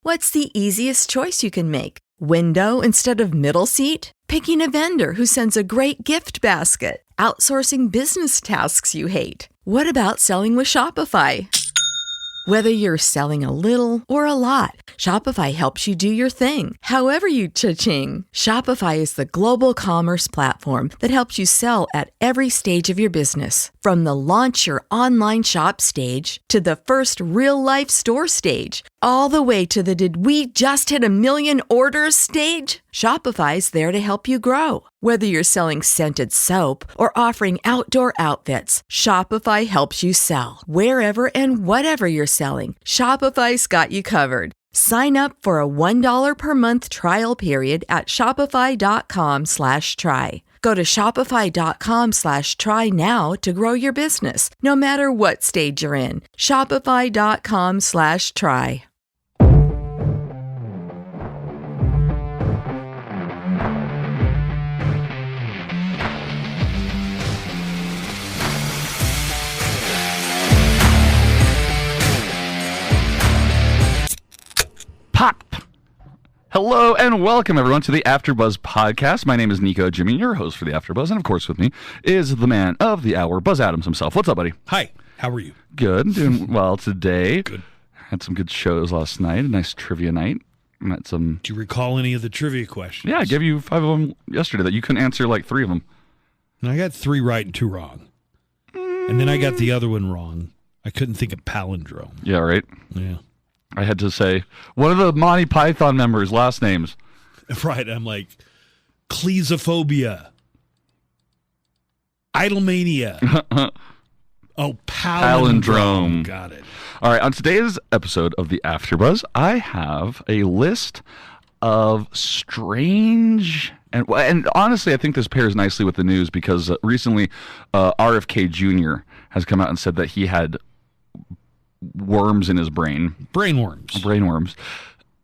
What's the easiest choice you can make? Window instead of middle seat? Picking a vendor who sends a great gift basket? Outsourcing business tasks you hate? What about selling with Shopify? Whether you're selling a little or a lot, Shopify helps you do your thing, however you cha-ching. Shopify is the global commerce platform that helps you sell at every stage of your business. From the launch your online shop stage to the first real-life store stage, all the way to the did we just hit 1 million orders stage. Shopify's there to help you grow. Whether you're selling scented soap or offering outdoor outfits, Shopify helps you sell. Wherever and whatever you're selling, Shopify's got you covered. Sign up for a $1 per month trial period at shopify.com/try. Go to shopify.com/try now to grow your business, no matter what stage you're in. Shopify.com/try. Pop! Hello and welcome everyone to the AfterBuzz podcast. My name is Nico Jimmy, your host for the AfterBuzz, and of course with me is the man of the hour, Buzz Adams himself. What's up, buddy? Hi. How are you? Good. Doing well today. Good. Had some good shows last night. A nice trivia night. Met some. Do you recall any of the trivia questions? Yeah, I gave you 5 of them yesterday that you couldn't answer like 3 of them. I got 3 right and 2 wrong. And then I got the other one wrong. I couldn't think of palindrome. Yeah, right? Yeah. I had to say one of the Monty Python members' last names. Right. I'm like, Cleesophobia. Idlemania. Oh, palindrome. Got it. All right. On today's episode of the AfterBuzz, I have a list of strange and honestly, I think this pairs nicely with the news because recently RFK Jr. has come out and said that he had worms in his brain. Brainworms.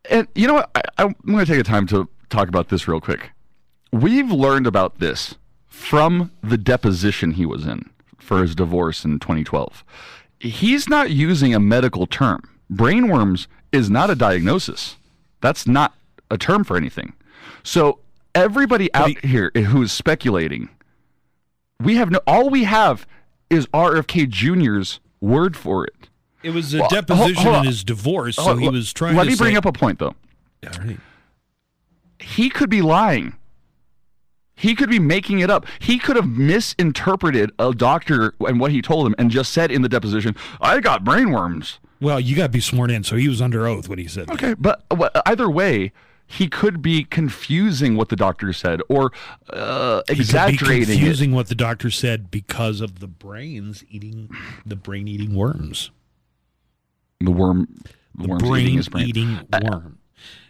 And you know what? I'm going to take a time to talk about this real quick. We've learned about this from the deposition he was in for his divorce in 2012. He's not using a medical term. Brainworms is not a diagnosis. That's not a term for anything. So everybody out here who is speculating, all we have is RFK Jr.'s word for it. It was a deposition in his divorce, so he was trying to Let me bring up a point, though. All right. He could be lying. He could be making it up. He could have misinterpreted a doctor and what he told him and just said in the deposition, I got brainworms. Well, you got to be sworn in, so he was under oath when he said that. Okay, but either way, he could be confusing what the doctor said or exaggerating he could be confusing what the doctor said because of the brain eating worms. The worms eating his brain. Eating worm.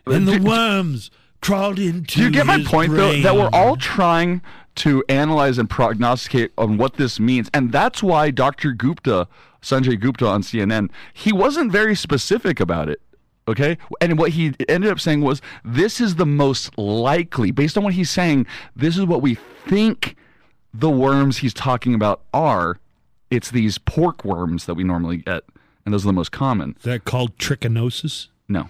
And the worms crawled into. Do you get my point, brain. though? That we're all trying to analyze and prognosticate on what this means. And that's why Dr. Gupta, Sanjay Gupta on CNN, he wasn't very specific about it. Okay? And what he ended up saying was, this is the most likely, based on what he's saying, this is what we think the worms he's talking about are. It's these pork worms that we normally get. And those are the most common. Is that called trichinosis? No.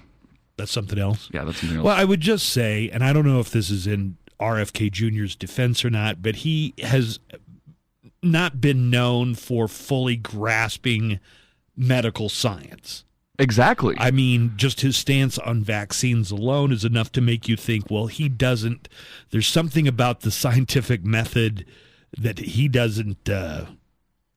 That's something else? Yeah, that's something else. Well, I would just say, and I don't know if this is in RFK Jr.'s defense or not, but he has not been known for fully grasping medical science. Exactly. I mean, just his stance on vaccines alone is enough to make you think, well, there's something about the scientific method that he doesn't...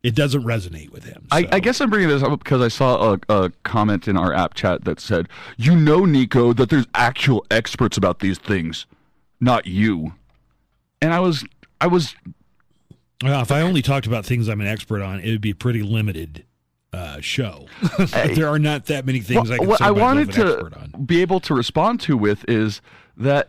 It doesn't resonate with him. So. I guess I'm bringing this up because I saw a comment in our app chat that said, Nico, that there's actual experts about these things, not you. And I was. Well, if I only talked about things I'm an expert on, it would be a pretty limited show. There are not that many things I can say myself an expert on. Be able to respond to with is that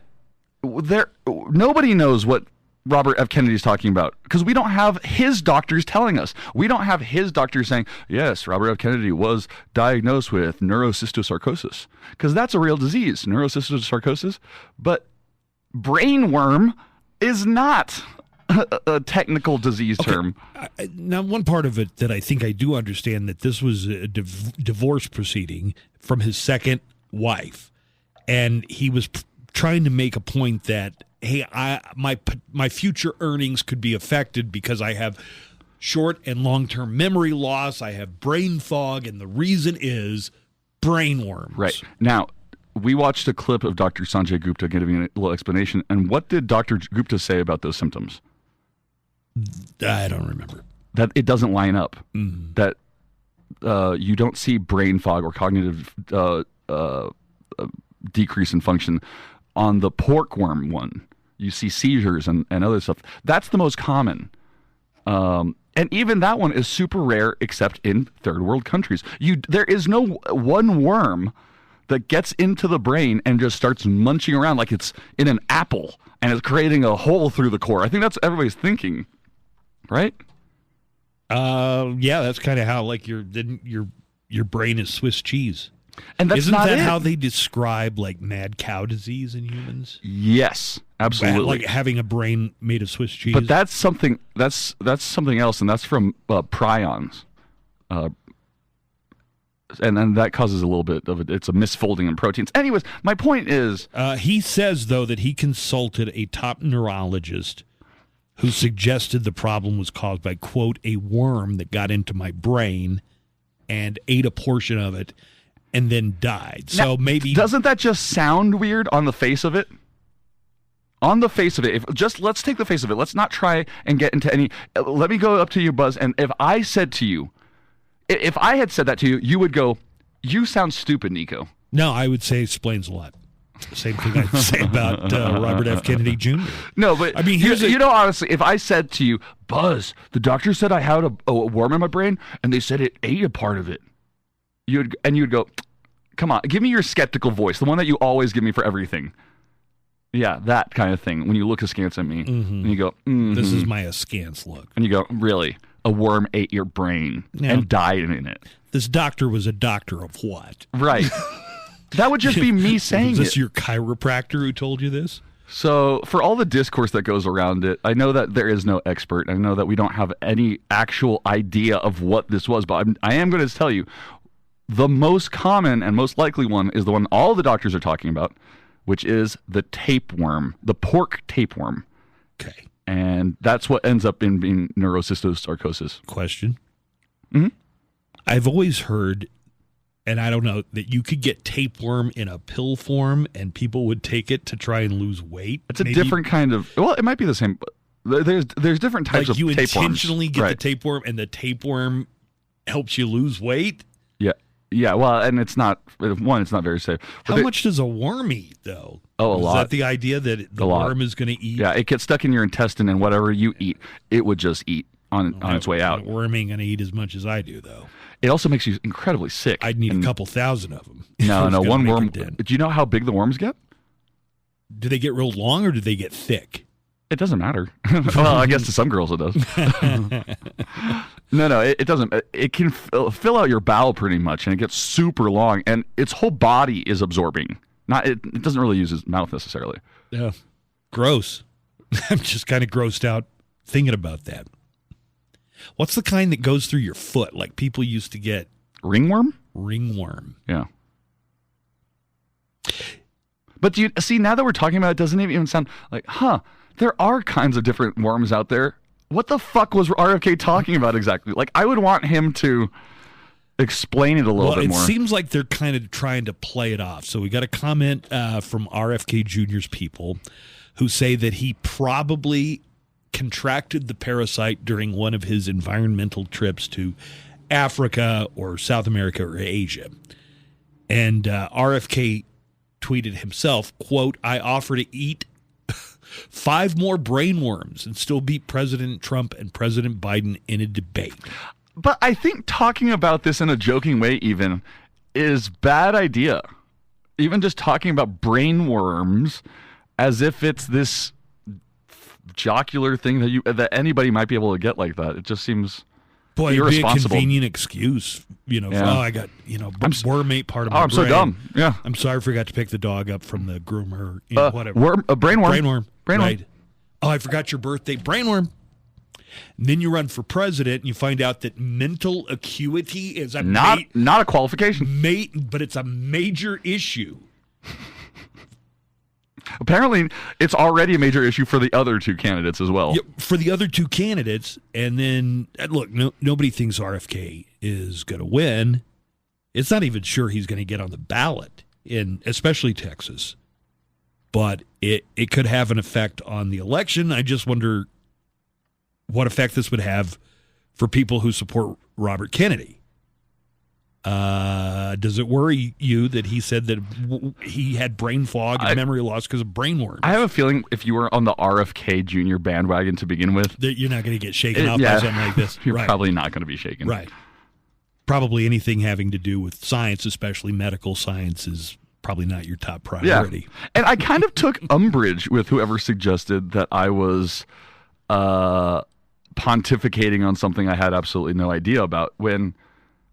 nobody knows what Robert F. Kennedy's talking about because we don't have his doctors telling us. We don't have his doctors saying, yes, Robert F. Kennedy was diagnosed with neurocystosarcosis because that's a real disease, neurocystosarcosis. But brainworm is not a technical disease term. Now, one part of it that I think I do understand that this was a divorce proceeding from his second wife, and he was trying to make a point that, hey, my future earnings could be affected because I have short and long-term memory loss, I have brain fog, and the reason is brain worms. Right. Now, we watched a clip of Dr. Sanjay Gupta giving a little explanation, and what did Dr. Gupta say about those symptoms? I don't remember. That it doesn't line up. Mm-hmm. That you don't see brain fog or cognitive decrease in function on the porkworm one. You see seizures and other stuff. That's the most common. And even that one is super rare, except in third world countries. There is no one worm that gets into the brain and just starts munching around like it's in an apple and it's creating a hole through the core. I think that's what everybody's thinking, right? Yeah, that's kind of how like your brain is Swiss cheese. And that's Isn't not that it. how they describe like mad cow disease in humans? Yes, absolutely. Like having a brain made of Swiss cheese. But that's something something else, and that's from prions. And then that causes a little bit of it. It's a misfolding in proteins. Anyways, my point is... he says, though, that he consulted a top neurologist who suggested the problem was caused by, quote, a worm that got into my brain and ate a portion of it and then died. So maybe... Doesn't that just sound weird on the face of it? On the face of it. Let's take the face of it. Let's not try and get into any... Let me go up to you, Buzz, and if I said to you... If I had said that to you, you would go, "You sound stupid, Nico." No, I would say explains a lot. Same thing I'd say about Robert F. Kennedy Jr. No, but I mean, honestly, if I said to you, "Buzz, the doctor said I had a worm in my brain, and they said it ate a part of it," you'd go, "Come on, give me your skeptical voice, the one that you always give me for everything." Yeah, that kind of thing. When you look askance at me, and you go, "This is my askance look," and you go, "Really? A worm ate your brain and died in it." This doctor was a doctor of what? Right. That would just be me saying it. Is this your chiropractor who told you this? So for all the discourse that goes around it, I know that there is no expert. I know that we don't have any actual idea of what this was, but I am going to tell you the most common and most likely one is the one all the doctors are talking about, which is the tapeworm, the pork tapeworm. Okay. And that's what ends up in being neurocystosarcosis. Question. Mm-hmm. I've always heard, and I don't know, that you could get tapeworm in a pill form and people would take it to try and lose weight. It's a different kind of, well, it might be the same. There's different types of tapeworms. Like you intentionally get the tapeworm and the tapeworm helps you lose weight? Yeah, well, and it's not very safe. But how much does a worm eat, though? Oh, a lot. Is that the idea that the worm is going to eat? Yeah, it gets stuck in your intestine, and whatever you eat, it would just eat on its way out. A worm ain't going to eat as much as I do, though. It also makes you incredibly sick. I'd need a couple thousand of them. No, one worm. Do you know how big the worms get? Do they get real long, or do they get thick? It doesn't matter. Well, I guess to some girls it does. No, it doesn't. It can fill out your bowel pretty much, and it gets super long, and its whole body is absorbing. It doesn't really use its mouth necessarily. Yeah, gross. I'm just kind of grossed out thinking about that. What's the kind that goes through your foot, like people used to get? Ringworm? Ringworm. Yeah. But do you see, now that we're talking about it, doesn't it even sound like, there are kinds of different worms out there. What the fuck was RFK talking about exactly? Like, I would want him to explain it a little bit more. It seems like they're kind of trying to play it off. So we got a comment from RFK Jr.'s people who say that he probably contracted the parasite during one of his environmental trips to Africa or South America or Asia. And RFK tweeted himself, quote, "I offer to eat 5 more brainworms and still beat President Trump and President Biden in a debate." But I think talking about this in a joking way even is bad idea. Even just talking about brainworms as if it's this jocular thing that anybody might be able to get like that. It just seems irresponsible. It'd be a convenient excuse, I got, worm ate part of my brain. I'm so dumb. Yeah. I'm sorry I forgot to pick the dog up from the groomer, whatever. Brainworm. Right. Oh, I forgot your birthday. Brainworm. And then you run for president and you find out that mental acuity is not a qualification. But it's a major issue. Apparently, it's already a major issue for the other two candidates as well. Yeah, for the other two candidates, and then look, nobody thinks RFK is going to win. It's not even sure he's going to get on the ballot in especially Texas. But it could have an effect on the election. I just wonder what effect this would have for people who support Robert Kennedy. Does it worry you that he said that he had brain fog and memory loss because of brain worms? I have a feeling if you were on the RFK Jr. bandwagon to begin with, that you're not going to get shaken off by something like this. You're probably not going to be shaken. Right. Probably anything having to do with science, especially medical science, is probably not your top priority. Yeah. And I kind of took umbrage with whoever suggested that I was pontificating on something I had absolutely no idea about, when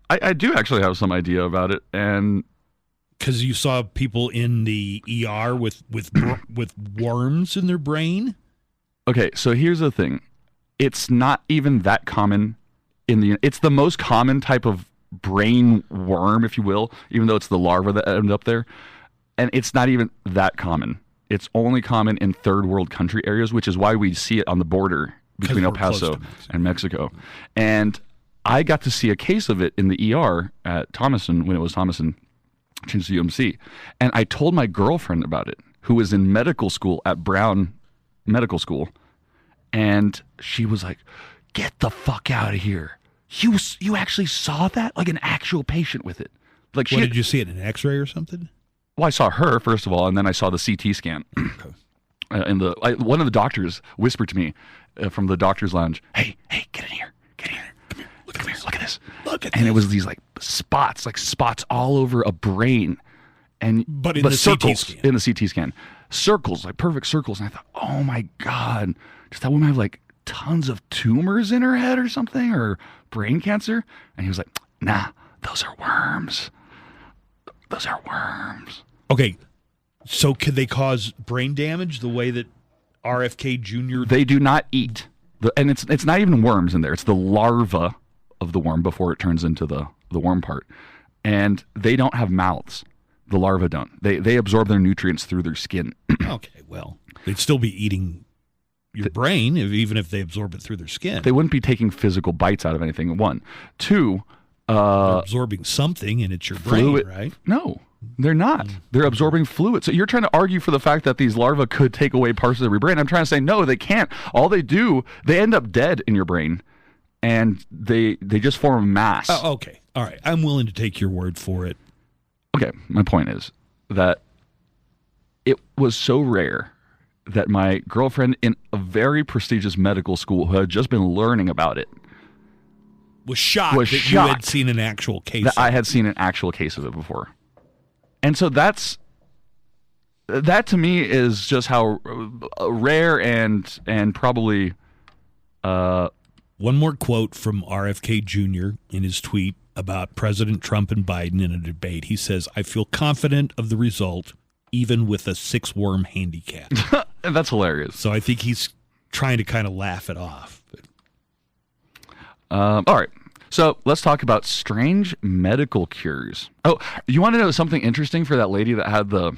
I do actually have some idea about it. And because you saw people in the ER with worms in their brain. Okay, so here's the thing. It's not even that common it's the most common type of brain worm, if you will, even though it's the larva that ended up there. And it's not even that common. It's only common in third world country areas, which is why we see it on the border between El Paso and Mexico. And I got to see a case of it in the ER at Thomason, when it was Thomason, changed to UMC. And I told my girlfriend about it, who was in medical school at Brown Medical School. And she was like, "Get the fuck out of here. You actually saw that? Like an actual patient with it." Like, did you see it in an x-ray or something? Well, I saw her, first of all, and then I saw the CT scan. One of the doctors whispered to me from the doctor's lounge, hey, get in here. Get in here. Come here. Look at this. And it was these spots all over a brain. But the circles, CT scan. In the CT scan. Circles, like perfect circles. And I thought, oh my God, does that woman have like tons of tumors in her head or something, or brain cancer? And he was like, nah, those are worms. Okay, so could they cause brain damage the way that RFK Jr.? They do not eat. And it's not even worms in there. It's the larva of the worm before it turns into the worm part. And they don't have mouths. The larvae don't. They absorb their nutrients through their skin. Okay, well, they'd still be eating your brain, even if they absorb it through their skin. They wouldn't be taking physical bites out of anything, one. Two, they're absorbing something, and it's your fluid, brain, right? No, they're not. They're absorbing fluid. So you're trying to argue for the fact that these larvae could take away parts of your brain. I'm trying to say, no, they can't. All they do, they end up dead in your brain, and they just form a mass. Oh, okay. All right. I'm willing to take your word for it. Okay, my point is that it was so rare that my girlfriend in a very prestigious medical school who had just been learning about it was shocked that you had seen an actual case. That I had seen an actual case of it before. And so that to me is just how rare and probably... One more quote from RFK Jr. in his tweet about President Trump and Biden in a debate. He says, "I feel confident of the result, even with a 6-worm handicap." And that's hilarious. So I think he's trying to kind of laugh it off. All right. So let's talk about strange medical cures. Oh, you want to know something interesting for that lady that had the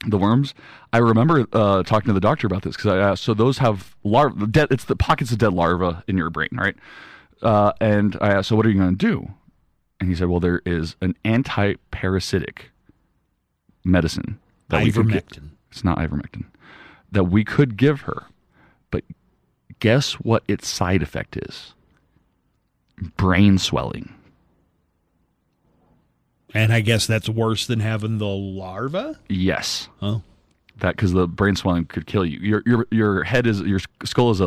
worms? I remember talking to the doctor about this because I asked, so those have larvae, it's the pockets of dead larvae in your brain, right? And I asked, so what are you going to do? And he said, well, there is an anti-parasitic medicine. Ivermectin. It's not ivermectin. That we could give her. But guess what its side effect is? Brain swelling. And I guess that's worse than having the larva? Yes. Oh. That because the brain swelling could kill you. Your head is, your skull is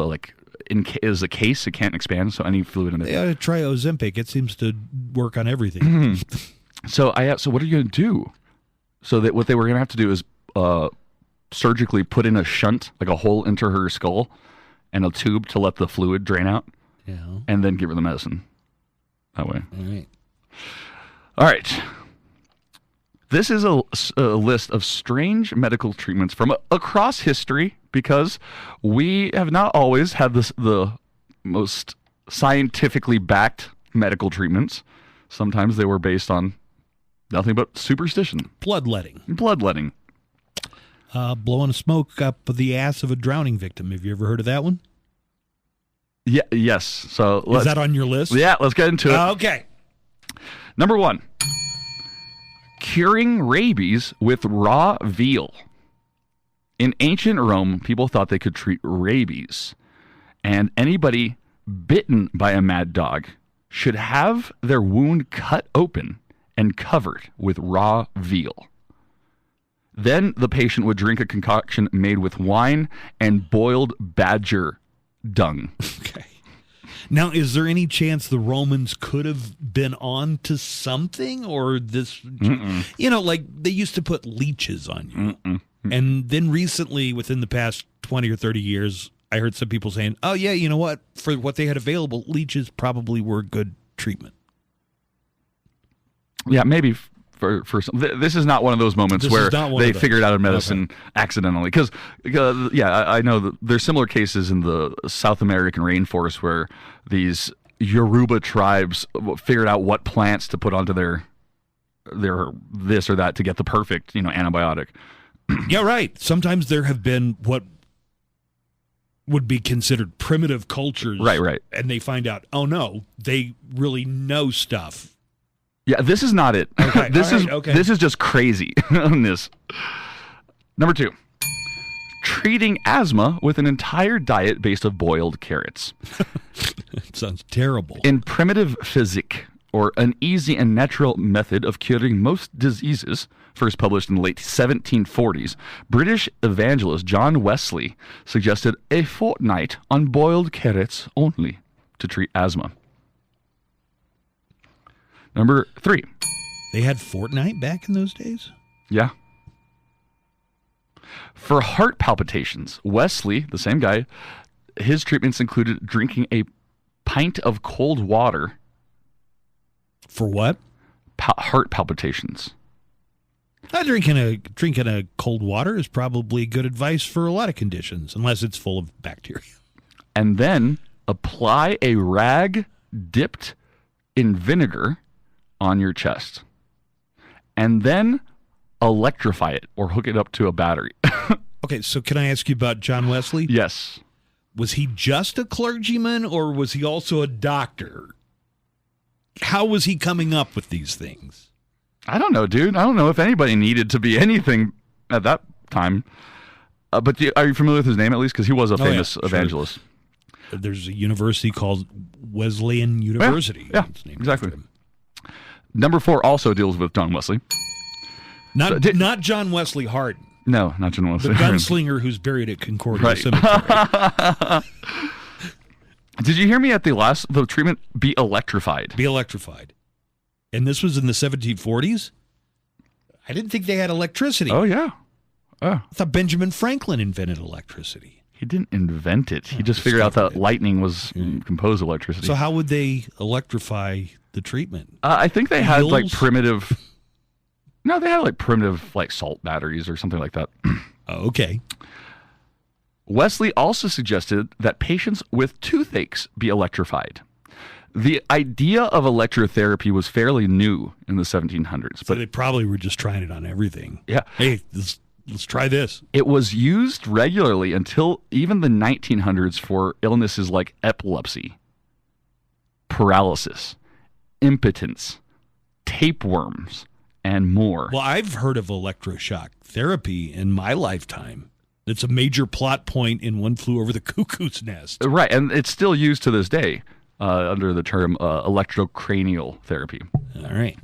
is a case. It can't expand, so any fluid in it. They ought to try Ozempic. It seems to work on everything. So I asked, so what are you going to do? So that what they were going to have to do is surgically put in a shunt, like a hole into her skull, and a tube to let the fluid drain out. Yeah. And then give her the medicine. That way. All right. All right. This is a list of strange medical treatments from across history, because we have not always had the most scientifically backed medical treatments. Sometimes they were based on nothing but superstition. Bloodletting. Bloodletting. Blowing smoke up the ass of a drowning victim. Have you ever heard of that one? Yeah. Yes. So is that on your list? Yeah. Let's get into it. Okay. Number 1. Curing rabies with raw veal. In ancient Rome, people thought they could treat rabies, and anybody bitten by a mad dog should have their wound cut open and covered with raw veal. Then the patient would drink a concoction made with wine and boiled badger dung. Okay. Now, is there any chance the Romans could have been on to something, or this, like they used to put leeches on you. And then recently, within the past 20 or 30 years, I heard some people saying, oh, yeah, you know what? For what they had available, leeches probably were good treatment. Yeah, maybe for some. This is not one of those moments where they figured out a medicine accidentally. Because, I know that there's similar cases in the South American rainforest where these Yoruba tribes figured out what plants to put onto their this or that to get the perfect, antibiotic. Yeah, right. Sometimes there have been what would be considered primitive cultures. Right. And they find out, oh, no, they really know stuff. Yeah, this is not it. Okay. This is just crazy on this. Number 2, treating asthma with an entire diet based on boiled carrots. It sounds terrible. In primitive physique, or an easy and natural method of curing most diseases, first published in the late 1740s, British evangelist John Wesley suggested a fortnight on boiled carrots only to treat asthma. Number 3. They had fortnight back in those days? Yeah. For heart palpitations, Wesley, the same guy, his treatments included drinking a pint of cold water. For what? Heart palpitations. Drinking a cold water is probably good advice for a lot of conditions, unless it's full of bacteria. And then apply a rag dipped in vinegar on your chest. And then electrify it or hook it up to a battery. Okay, so can I ask you about John Wesley? Yes. Was he just a clergyman, or was he also a doctor? How was he coming up with these things? I don't know, dude. I don't know if anybody needed to be anything at that time. But are you familiar with his name at least? Because he was a famous evangelist. Sure. There's a university called Wesleyan University. Yeah, exactly. Number 4 also deals with John Wesley. Not John Wesley Hardin. No, not John Wesley. The gunslinger who's buried at Concordia Cemetery. Did you hear me at the treatment? Be electrified. Be electrified. And this was in the 1740s? I didn't think they had electricity. Oh, yeah. I thought Benjamin Franklin invented electricity. He didn't invent it. He just figured out that lightning was composed of electricity. So how would they electrify the treatment? I think they had like primitive... No, they had like primitive like salt batteries or something like that. Oh, okay. Wesley also suggested that patients with toothaches be electrified. The idea of electrotherapy was fairly new in the 1700s. So they probably were just trying it on everything. Yeah. Hey, let's try this. It was used regularly until even the 1900s for illnesses like epilepsy, paralysis, impotence, tapeworms, and more. Well, I've heard of electroshock therapy in my lifetime. It's a major plot point in One Flew Over the Cuckoo's Nest. Right, and it's still used to this day under the term electrocranial therapy. All right.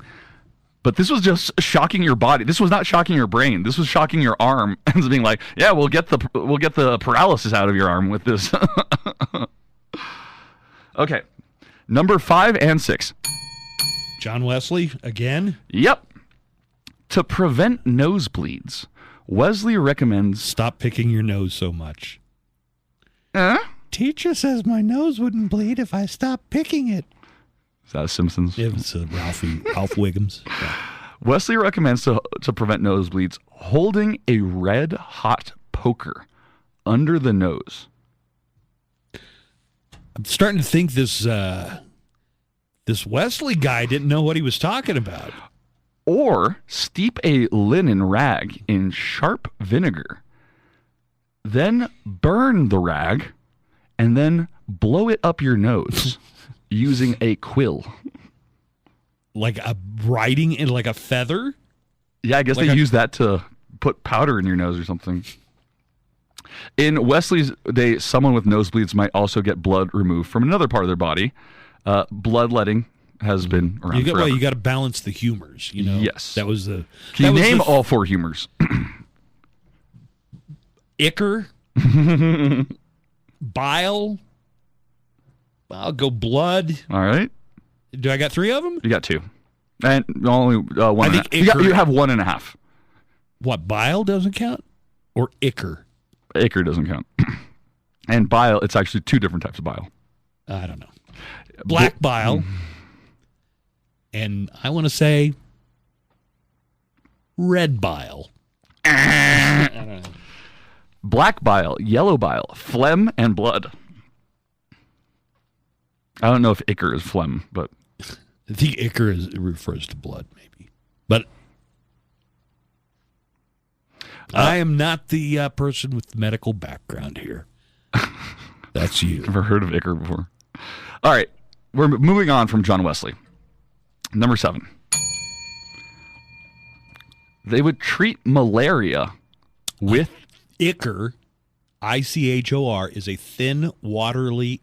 But this was just shocking your body. This was not shocking your brain. This was shocking your arm and being like, "Yeah, we'll get the paralysis out of your arm with this." Okay, number 5 and 6. John Wesley again. Yep. To prevent nosebleeds, Wesley recommends stop picking your nose so much. Teacher says my nose wouldn't bleed if I stopped picking it. Is that Simpsons? Yeah, it's Ralph Wiggums. Yeah. Wesley recommends to prevent nosebleeds holding a red hot poker under the nose. I'm starting to think this Wesley guy didn't know what he was talking about. Or steep a linen rag in sharp vinegar, then burn the rag, and then blow it up your nose using a quill. Like a writing in like a feather? Yeah, I guess like they use that to put powder in your nose or something. In Wesley's day, someone with nosebleeds might also get blood removed from another part of their body. Bloodletting has been around forever. You got to balance the humors, you know? Yes. That was the... Can you name all 4 humors? Ichor. Bile. I'll go blood. All right. Do I got 3 of them? You got 2. And only 1 I and think a half. You have 1.5. What, bile doesn't count? Or ichor? Ichor doesn't count. And bile, it's actually 2 different types of bile. I don't know. Black bile. And I want to say red bile. I don't know. Black bile, yellow bile, phlegm, and blood. I don't know if ichor is phlegm, but... I think ichor refers to blood, maybe. But I am not the person with the medical background here. That's you. Never heard of ichor before. All right, we're moving on from John Wesley. Number 7. They would treat malaria with... Ichor, ICHOR, is a thin, watery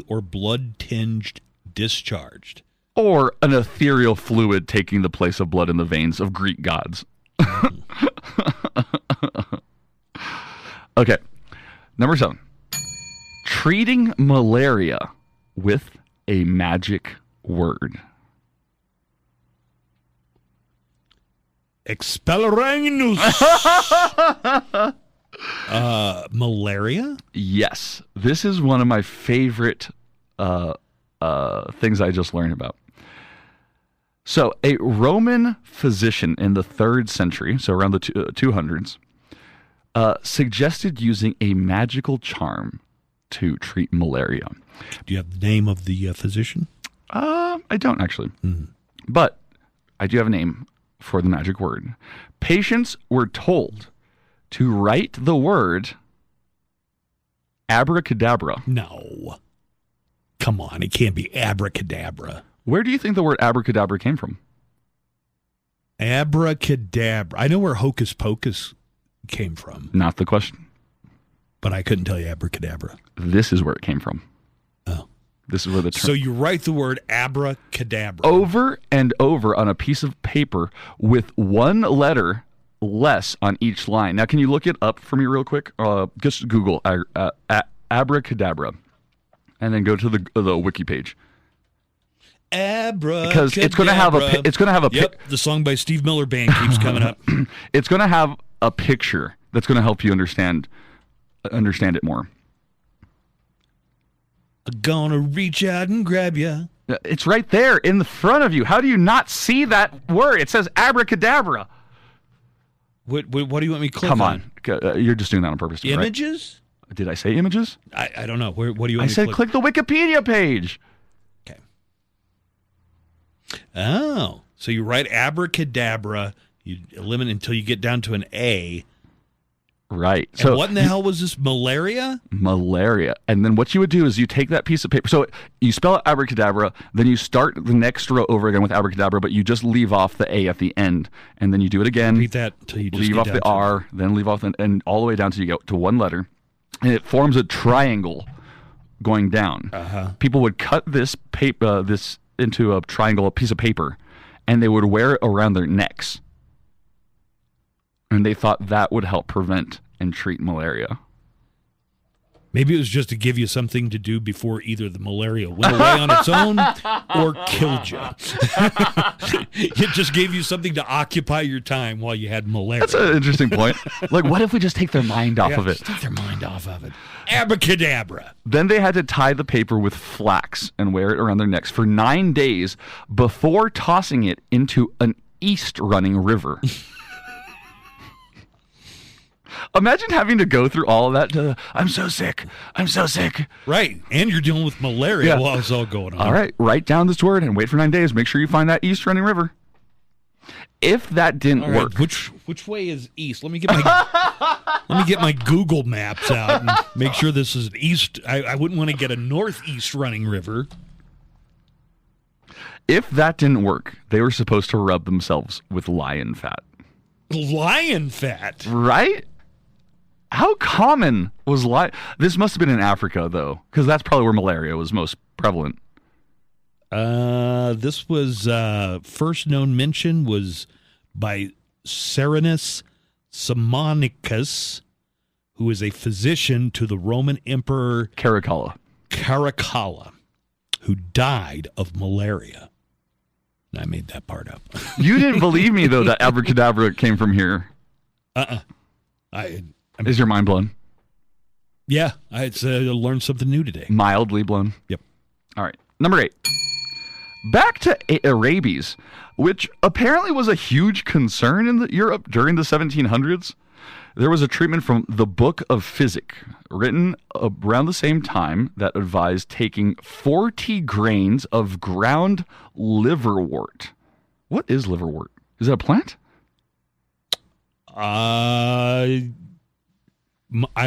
or blood-tinged discharge. Or an ethereal fluid taking the place of blood in the veins of Greek gods. Okay. Number 7. Treating malaria with a magic word. Expelliarmus. Malaria? Yes. This is one of my favorite things I just learned about. So a Roman physician in the 3rd century, so around the 200s, suggested using a magical charm to treat malaria. Do you have the name of the physician? I don't actually. But I do have a name for the magic word. Patients were told to write the word abracadabra. No. Come on, it can't be abracadabra. Where do you think the word abracadabra came from? Abracadabra. I know where hocus pocus came from. Not the question. But I couldn't tell you abracadabra. This is where it came from. Oh. This is where the term... So you write the word abracadabra. Over and over on a piece of paper with 1 letter less on each line. Now, can you look it up for me real quick? Just Google abracadabra and then go to the wiki page. Abracadabra. Because it's going to have a Yep, the song by Steve Miller Band keeps coming up. It's going to have a picture that's going to help you understand it more. I'm gonna reach out and grab you. It's right there in the front of you. How do you not see that word? It says abracadabra. What do you want me to click Come on. You're just doing that on purpose. Images? Right? Did I say images? I don't know. What do you want I said click the Wikipedia page. Okay. Oh, so you write abracadabra, you eliminate until you get down to an A. Right. And so what in the hell was this? Malaria? Malaria. And then what you would do is you take that piece of paper. So you spell out abracadabra, then you start the next row over again with abracadabra, but you just leave off the A at the end. And then you do it again. Repeat that until you just leave off the R, then leave off and all the way down till you get to 1 letter. And it forms a triangle going down. People would cut this paper, this into a triangle, a piece of paper, and they would wear it around their necks. And they thought that would help prevent and treat malaria. Maybe it was just to give you something to do before either the malaria went away on its own or killed you. It just gave you something to occupy your time while you had malaria. That's an interesting point. Like, what if we just take their mind off of it? Just take their mind off of it. Abracadabra. Then they had to tie the paper with flax and wear it around their necks for 9 days before tossing it into an east-running river. Imagine having to go through all of that to, I'm so sick. Right. And you're dealing with malaria while it's all going on. All right, write down this word and wait for 9 days. Make sure you find that east running river. If that didn't work. Which way is east? Let me get my Google Maps out and make sure this is an east. I wouldn't want to get a northeast running river. If that didn't work, they were supposed to rub themselves with lion fat. Lion fat? Right? How common was lion? This must have been in Africa, though, because that's probably where malaria was most prevalent. This was first known mention was by Serenus Simonicus, who is a physician to the Roman Emperor Caracalla, who died of malaria. I made that part up. You didn't believe me, though, that abracadabra came from here. Is your mind blown? Yeah, I learned something new today. Mildly blown? Yep. All right. Number 8. Back to rabies, which apparently was a huge concern in Europe during the 1700s. There was a treatment from the Book of Physic, written around the same time, that advised taking 40 grains of ground liverwort. What is liverwort? Is it a plant? I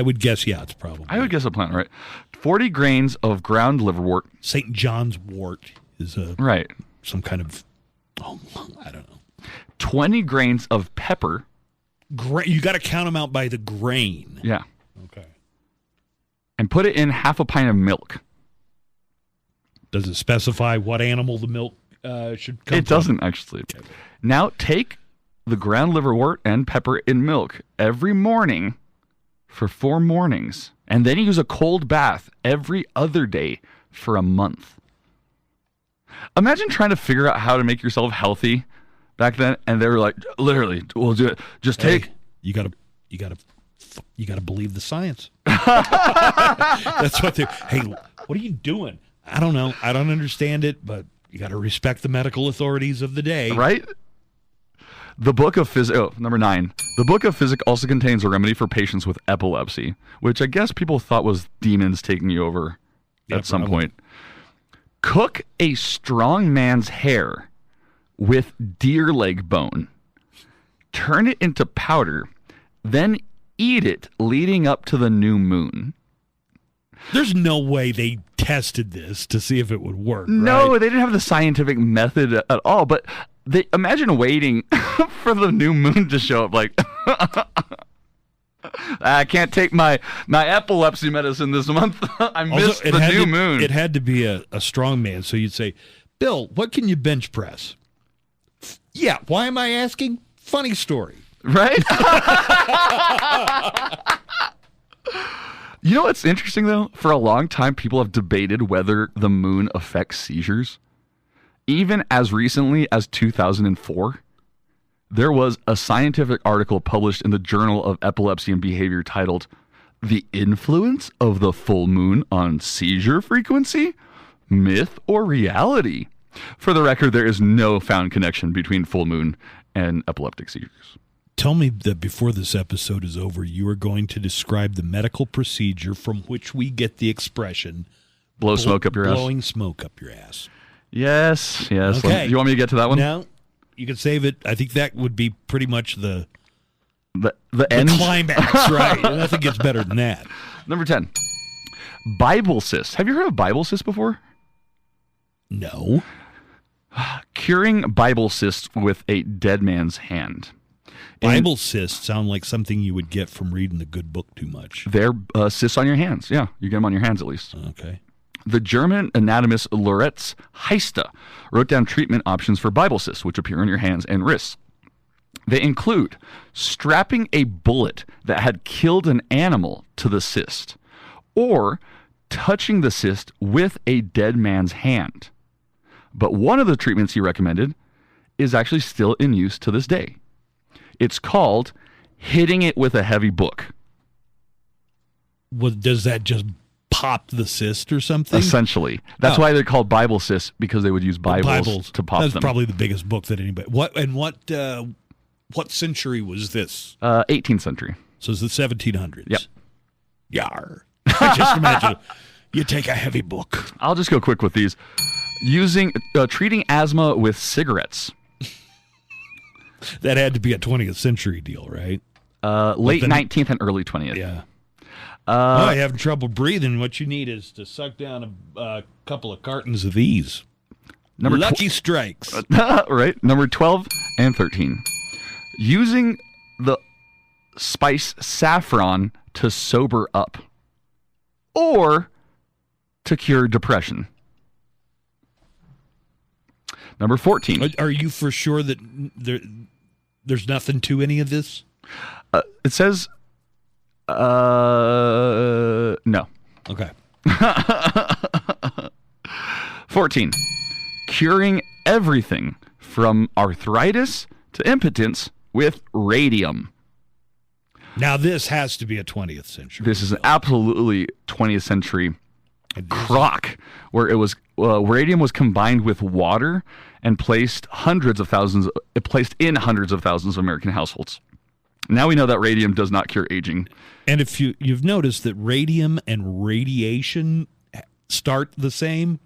would guess, yeah, it's probably. I would guess a plant, right? 40 grains of ground liverwort. St. John's wort is right. Some kind of, I don't know. 20 grains of pepper. You got to count them out by the grain. Yeah. Okay. And put it in half a pint of milk. Does it specify what animal the milk should come from? It doesn't, actually. Okay. Now take the ground liverwort and pepper in milk every morning for 4 mornings. And then use a cold bath every other day for a month. Imagine trying to figure out how to make yourself healthy back then, and they were like, literally, we'll do it. Just take. You gotta believe the science. That's what they. Hey, what are you doing? I don't know. I don't understand it, but you got to respect the medical authorities of the day, right? The Book of Physic. Oh, number 9. The Book of Physic also contains a remedy for patients with epilepsy, which I guess people thought was demons taking you over at some point. Cook a strong man's hair with deer leg bone. Turn it into powder, then eat it leading up to the new moon. There's no way they tested this to see if it would work. No, right? They didn't have the scientific method at all. But imagine waiting for the new moon to show up. Like, I can't take my epilepsy medicine this month. I missed the new moon. It had to be a strong man. So you'd say, Bill, what can you bench press? Yeah, why am I asking? Funny story. Right? You know what's interesting, though? For a long time, people have debated whether the moon affects seizures. Even as recently as 2004, there was a scientific article published in the Journal of Epilepsy and Behavior titled, "The Influence of the Full Moon on Seizure Frequency? Myth or Reality?" For the record, there is no found connection between full moon and epileptic seizures. Tell me that before this episode is over, you are going to describe the medical procedure from which we get the expression blowing smoke up your ass. Yes. Okay. You want me to get to that one? No, you can save it. I think that would be pretty much the end climax, right? Nothing gets better than that. Number 10. Bible cysts. Have you heard of Bible cysts before? No. Curing Bible cysts with a dead man's hand. Bible cysts sound like something you would get from reading the good book too much. They're cysts on your hands. Yeah, you get them on your hands at least. Okay. The German anatomist Lorenz Heiste wrote down treatment options for Bible cysts, which appear on your hands and wrists. They include strapping a bullet that had killed an animal to the cyst, or touching the cyst with a dead man's hand. But one of the treatments he recommended is actually still in use to this day. It's called hitting it with a heavy book. Well, does that just pop the cyst or something? Essentially. That's why they're called Bible cysts, because they would use Bibles to pop them. That's probably the biggest book that anybody... What century was this? 18th century. So it's the 1700s. Yep. Yar. Just imagine you take a heavy book. I'll just go quick with these. Treating asthma with cigarettes. That had to be a 20th century deal, right? Late 19th and early 20th. Yeah. You're having trouble breathing. What you need is to suck down a couple of cartons of these. Lucky strikes. Right. Number 12 and 13. Using the spice saffron to sober up or to cure depression. Number 14. Are you for sure that there's nothing to any of this? It says, no. Okay. 14. Curing everything from arthritis to impotence with radium. Now, this has to be a 20th century. This is an absolutely 20th century crock where it was radium was combined with water and placed in hundreds of thousands of American households. Now we know that radium does not cure aging. And if you've noticed that radium and radiation start the same,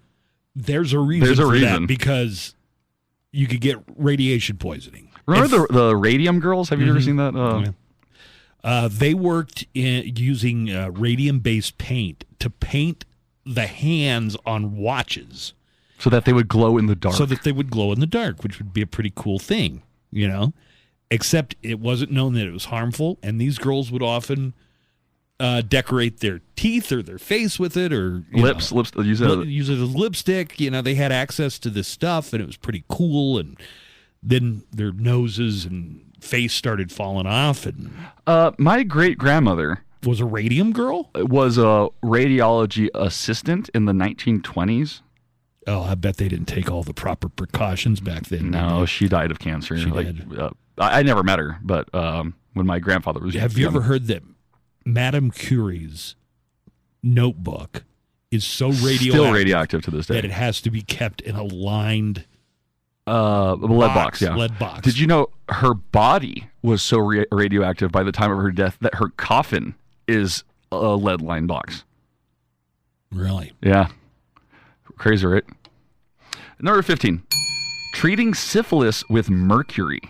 there's a reason for that, because you could get radiation poisoning. Remember the radium girls? Have you ever seen that? Yeah. They worked using radium-based paint to paint the hands on watches. So that they would glow in the dark. Which would be a pretty cool thing, you know? Except it wasn't known that it was harmful, and these girls would often decorate their teeth or their face with it, or lips. Use it as lipstick. You know, they had access to this stuff, and it was pretty cool. And then their noses and face started falling off. And my great grandmother was a radium girl. Was a radiology assistant in the 1920s. Oh, I bet they didn't take all the proper precautions back then. No, she died of cancer. She did. I never met her, but when my grandfather was Have you ever heard that Madame Curie's notebook is so still radioactive to this day that it has to be kept in a lined lead box? Yeah, lead box. Did you know her body was so radioactive by the time of her death that her coffin is a lead-lined box? Really? Yeah. Crazy, right? Number 15. Treating syphilis with mercury.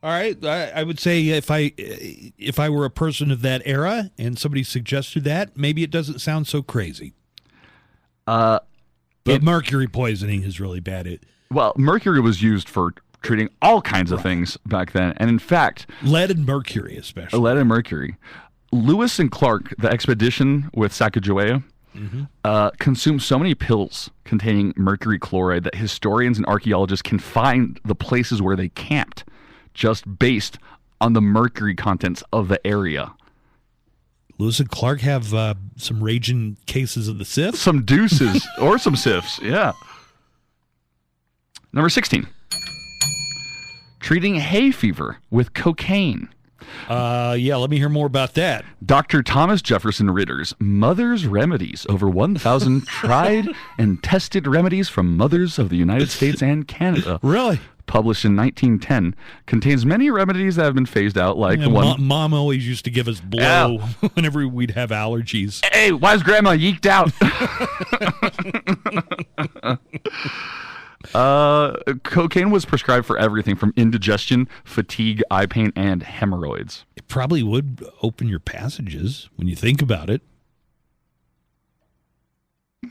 All right, I would say if I were a person of that era and somebody suggested that, maybe it doesn't sound so crazy. But mercury poisoning is really bad. Well, mercury was used for treating all kinds of things back then, and in fact, lead and mercury especially. Lead and mercury. Lewis and Clark, the expedition with Sacagawea, consumed so many pills containing mercury chloride that historians and archaeologists can find the places where they camped, just based on the mercury contents of the area. Lewis and Clark have some raging cases of the Sif? Some deuces or some Sifs, yeah. Number 16. Treating hay fever with cocaine. Yeah, let me hear more about that. Dr. Thomas Jefferson Ritter's Mother's Remedies, over 1,000 tried and tested remedies from mothers of the United States and Canada. Really? Published in 1910, contains many remedies that have been phased out, like the one... Mom always used to give us blow whenever we'd have allergies. Hey, why is Grandma yeeked out? Cocaine was prescribed for everything from indigestion, fatigue, eye pain, and hemorrhoids. It probably would open your passages when you think about it.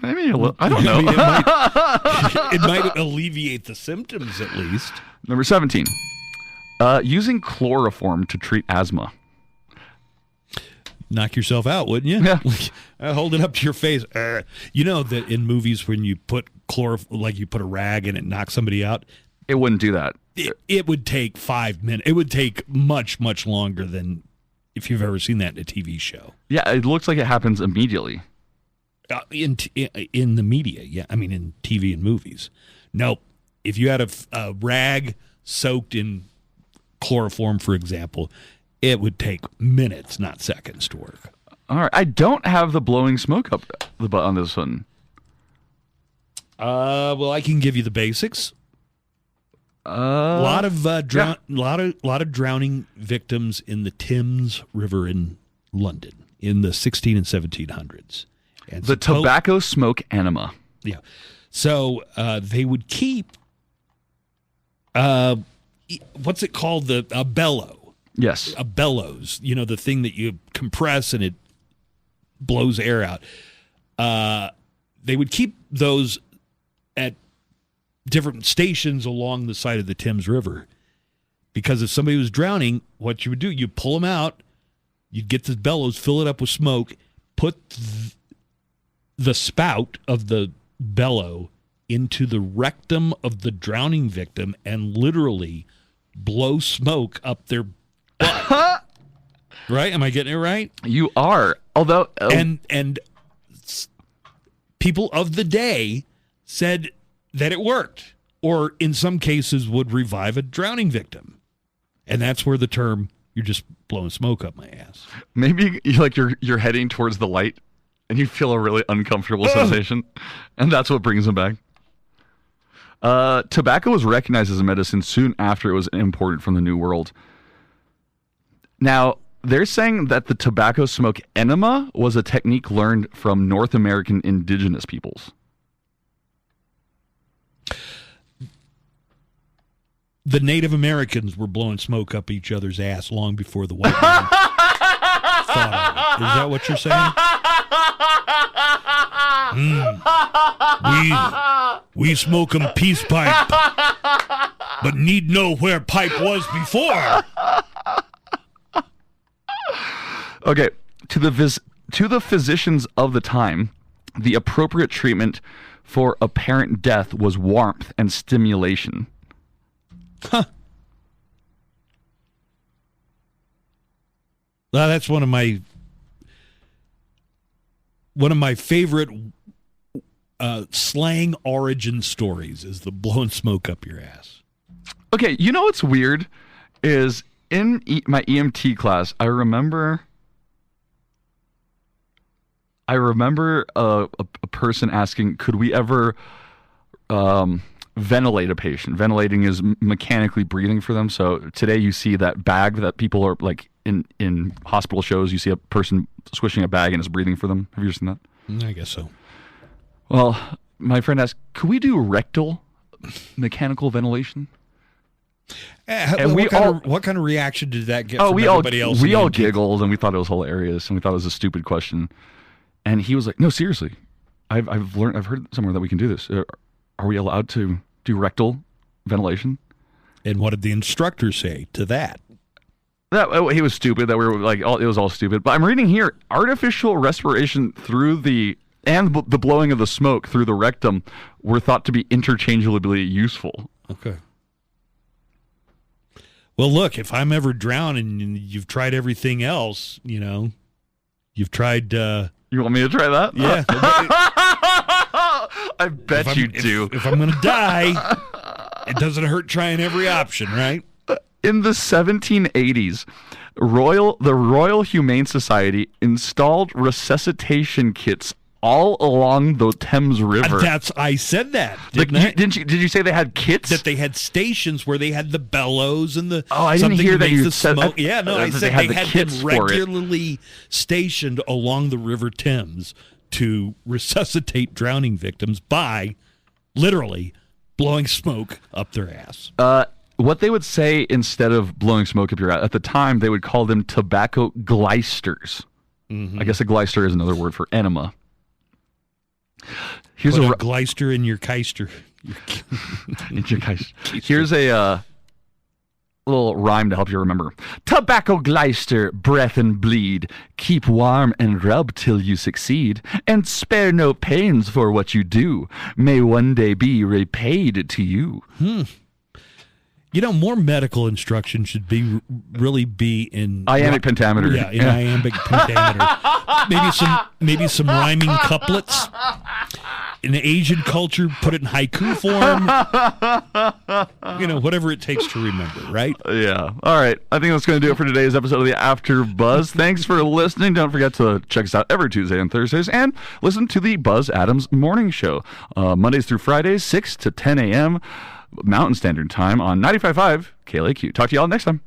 Maybe a little. I don't know. I mean, it might alleviate the symptoms at least. Number 17. Using chloroform to treat asthma. Knock yourself out, wouldn't you? Yeah. Hold it up to your face. You know that in movies when you put you put a rag and it knocks somebody out? It wouldn't do that. It would take 5 minutes. It would take much, much longer than if you've ever seen that in a TV show. Yeah, it looks like it happens immediately. In the media, yeah. I mean, in TV and movies. Nope. If you had a rag soaked in chloroform, for example, it would take minutes, not seconds, to work. All right. I don't have the blowing smoke up the butt on this one. Well, I can give you the basics. lot of drowning victims in the Thames River in London in the 16 and 1700s. And the tobacco smoke enema. Yeah. So they would keep, what's it called? A bellow. Yes. A bellows. You know, the thing that you compress and it blows air out. They would keep those at different stations along the side of the Thames River. Because if somebody was drowning, what you would do, you pull them out, you'd get the bellows, fill it up with smoke, put the spout of the bellow into the rectum of the drowning victim and literally blow smoke up their butt. Right? Am I getting it right? You are. Although and people of the day said that it worked, or in some cases would revive a drowning victim. And that's where the term "you're just blowing smoke up my ass." Maybe you're heading towards the light and you feel a really uncomfortable sensation, and that's what brings them back. Tobacco was recognized as a medicine soon after it was imported from the New World. Now, they're saying that the tobacco smoke enema was a technique learned from North American indigenous peoples. The Native Americans were blowing smoke up each other's ass long before the white man thought of it. Is that what you're saying? We smoke 'em peace pipe, but need know where pipe was before. Okay, to the physicians of the time, the appropriate treatment for apparent death was warmth and stimulation. Huh. Well, that's one of my favorite slang origin stories is the blowing smoke up your ass. Okay, you know what's weird is in my EMT class, I remember a person asking, could we ever ventilate a patient? Ventilating is mechanically breathing for them. So today you see that bag that people are like in hospital shows, you see a person squishing a bag and it's breathing for them. Have you ever seen that? I guess so. Well, my friend asked, could we do rectal mechanical ventilation? What kind of reaction did that get from everybody else? We all giggled and we thought it was hilarious and we thought it was a stupid question. And he was like, "No, seriously, I've heard somewhere that we can do this. Are we allowed to do rectal ventilation?" And what did the instructor say to that? He was stupid. That we were like, it was all stupid. But I'm reading here, artificial respiration through the blowing of the smoke through the rectum were thought to be interchangeably useful. Okay. Well, look, if I'm ever drowning and you've tried everything else, you've tried. You want me to try that? Yeah. I bet you do. If I'm going to die, it doesn't hurt trying every option, right? In the 1780s, the Royal Humane Society installed resuscitation kits all along the Thames River. I said that. Did you say they had kits? That they had stations where they had the bellows and the I didn't hear that you said smoke. Yeah, no, I said they had them regularly it. stationed along the River Thames to resuscitate drowning victims by literally blowing smoke up their ass. What they would say instead of blowing smoke up your ass, at the time they would call them tobacco gleisters. Mm-hmm. I guess a gleister is another word for enema. Here's a gleister in your keister. Here's a little rhyme to help you remember. Tobacco gleister, breath and bleed. Keep warm and rub till you succeed. And spare no pains for what you do. May one day be repaid to you. More medical instruction should really be in iambic pentameter. Yeah, in iambic pentameter. Maybe some rhyming couplets. In the Asian culture, put it in haiku form. Whatever it takes to remember, right? Yeah. All right. I think that's going to do it for today's episode of the After Buzz. Thanks for listening. Don't forget to check us out every Tuesday and Thursdays, and listen to the Buzz Adams Morning Show Mondays through Fridays, 6 to 10 a.m. Mountain Standard Time on 95.5 KLAQ. Talk to y'all next time.